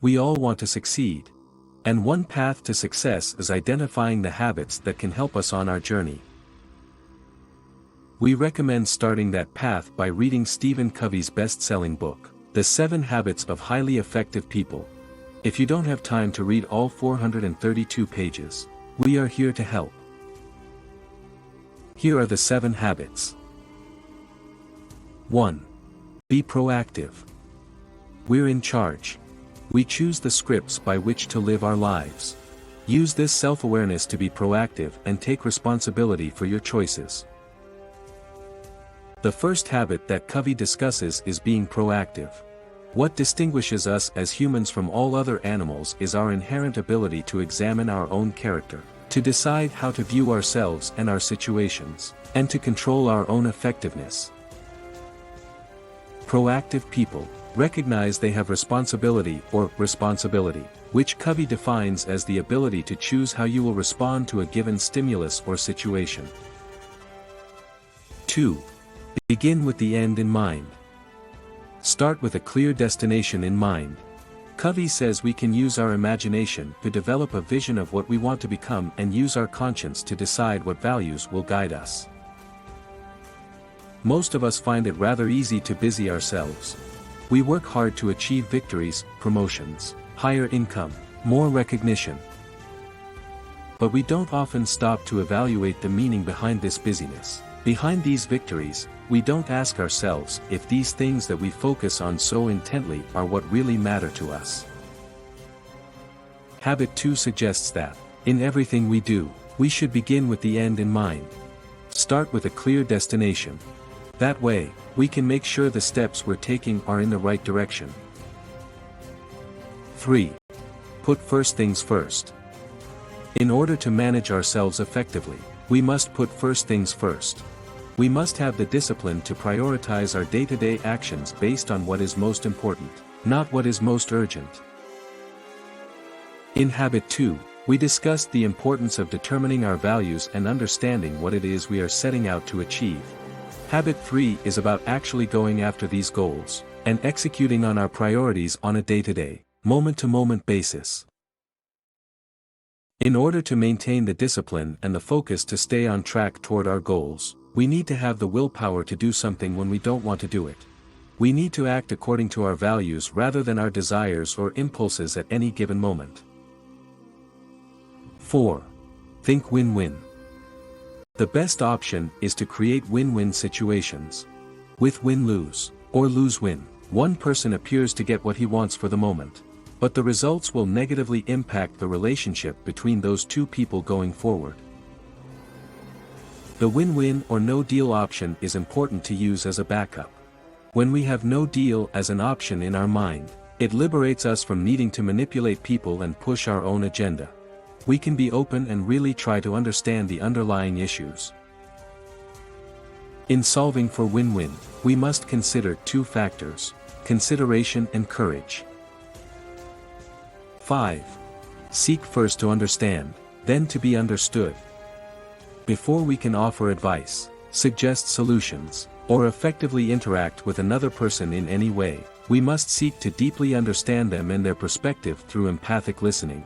We all want to succeed. And one path to success is identifying the habits that can help us on our journey. We recommend starting that path by reading Stephen Covey's best-selling book, The 7 Habits of Highly Effective People. If you don't have time to read all 432 pages, we are here to help. Here are the 7 habits. 1. Be proactive. We're in charge. We choose the scripts by which to live our lives. Use this self-awareness to be proactive and take responsibility for your choices. The first habit that Covey discusses is being proactive. What distinguishes us as humans from all other animals is our inherent ability to examine our own character, to decide how to view ourselves and our situations, and to control our own effectiveness. Proactive people recognize they have responsibility, which Covey defines as the ability to choose how you will respond to a given stimulus or situation. 2. Begin with the end in mind. Start with a clear destination in mind. Covey says we can use our imagination to develop a vision of what we want to become and use our conscience to decide what values will guide us. Most of us find it rather easy to busy ourselves. We work hard to achieve victories, promotions, higher income, more recognition. But we don't often stop to evaluate the meaning behind this busyness. Behind these victories, we don't ask ourselves if these things that we focus on so intently are what really matter to us. Habit 2 suggests that, in everything we do, we should begin with the end in mind. Start with a clear destination. That way, we can make sure the steps we're taking are in the right direction. 3. Put first things first. In order to manage ourselves effectively, we must put first things first. We must have the discipline to prioritize our day-to-day actions based on what is most important, not what is most urgent. In Habit 2, we discussed the importance of determining our values and understanding what it is we are setting out to achieve. Habit 3 is about actually going after these goals, and executing on our priorities on a day-to-day, moment-to-moment basis. In order to maintain the discipline and the focus to stay on track toward our goals, we need to have the willpower to do something when we don't want to do it. We need to act according to our values rather than our desires or impulses at any given moment. 4. Think win-win. The best option is to create win-win situations. With win-lose, or lose-win, one person appears to get what he wants for the moment, but the results will negatively impact the relationship between those two people going forward. The win-win or no-deal option is important to use as a backup. When we have no deal as an option in our mind, it liberates us from needing to manipulate people and push our own agenda. We can be open and really try to understand the underlying issues. In solving for win-win, we must consider 2 factors: consideration and courage. 5. Seek first to understand, then to be understood. Before we can offer advice, suggest solutions, or effectively interact with another person in any way, we must seek to deeply understand them and their perspective through empathic listening.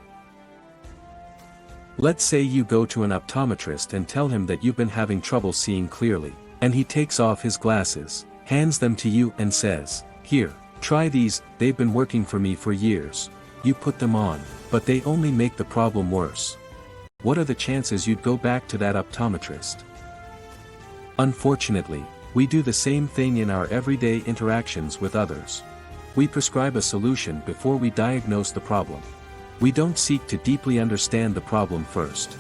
Let's say you go to an optometrist and tell him that you've been having trouble seeing clearly, and he takes off his glasses, hands them to you and says, "Here, try these, they've been working for me for years." You put them on, but they only make the problem worse. What are the chances you'd go back to that optometrist? Unfortunately, we do the same thing in our everyday interactions with others. We prescribe a solution before we diagnose the problem. We don't seek to deeply understand the problem first.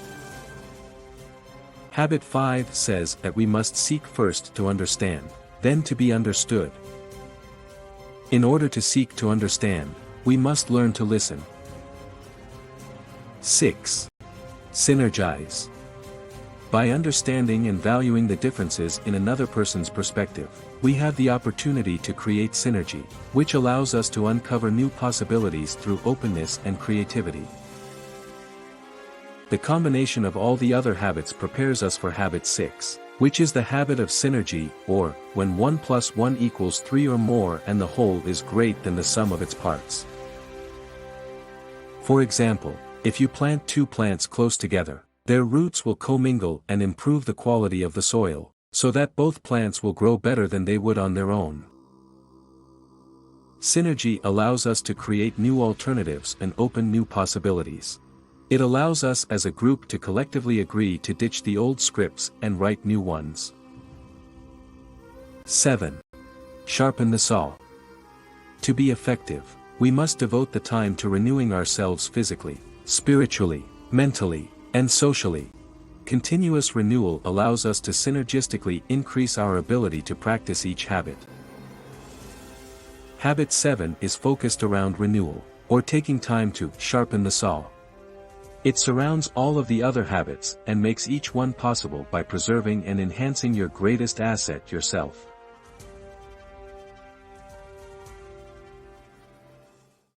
Habit 5 says that we must seek first to understand, then to be understood. In order to seek to understand, we must learn to listen. 6. Synergize. By understanding and valuing the differences in another person's perspective, we have the opportunity to create synergy, which allows us to uncover new possibilities through openness and creativity. The combination of all the other habits prepares us for habit 6, which is the habit of synergy, or, when 1 + 1 = 3 or more and the whole is greater than the sum of its parts. For example, if you plant two plants close together, their roots will commingle and improve the quality of the soil, so that both plants will grow better than they would on their own. Synergy allows us to create new alternatives and open new possibilities. It allows us as a group to collectively agree to ditch the old scripts and write new ones. 7. Sharpen the saw. To be effective, we must devote the time to renewing ourselves physically, spiritually, mentally, and socially. Continuous renewal allows us to synergistically increase our ability to practice each habit. Habit 7 is focused around renewal, or taking time to sharpen the saw. It surrounds all of the other habits and makes each one possible by preserving and enhancing your greatest asset, yourself.